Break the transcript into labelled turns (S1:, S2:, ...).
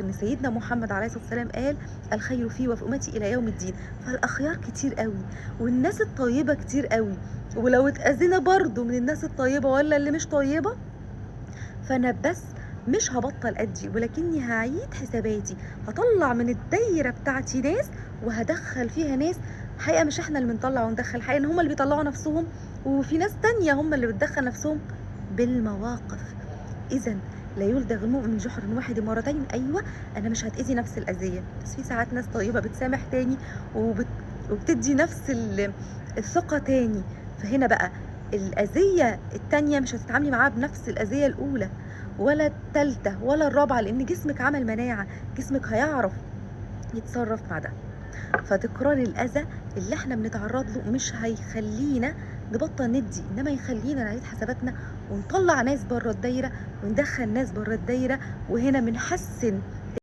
S1: ان سيدنا محمد عليه الصلاه والسلام قال الخير فيه وفي امتي الى يوم الدين. فالاخيار كتير قوي والناس الطيبه كتير قوي، ولو اتاذينا برضو من الناس الطيبه ولا اللي مش طيبه، فانا بس مش هبطل ادي، ولكني هعيد حساباتي، هطلع من الدايره بتاعتي ناس وهدخل فيها ناس. حقيقه مش احنا اللي بنطلع وندخل، حقيقه ان هم اللي بيطلعوا نفسهم، وفي ناس تانية هم اللي بتدخل نفسهم بالمواقف. اذا لا يلدغ المؤمن من جحر واحد مرتين. ايوه انا مش هتاذي نفس الاذيه، بس في ساعات ناس طيبه بتسامح تاني وبتدي نفس الثقه تاني. فهنا بقى الاذيه التانيه مش هتتعاملي معاها بنفس الاذيه الاولى ولا التالتة ولا الرابعة، لأن جسمك عمل مناعة، جسمك هيعرف يتصرف مع ده. فتكرار الأذى اللي احنا بنتعرض له مش هيخلينا نبطل ندي، إنما يخلينا نعيد حساباتنا ونطلع ناس بره الدايرة وندخل ناس بره الدايرة. وهنا بنحسن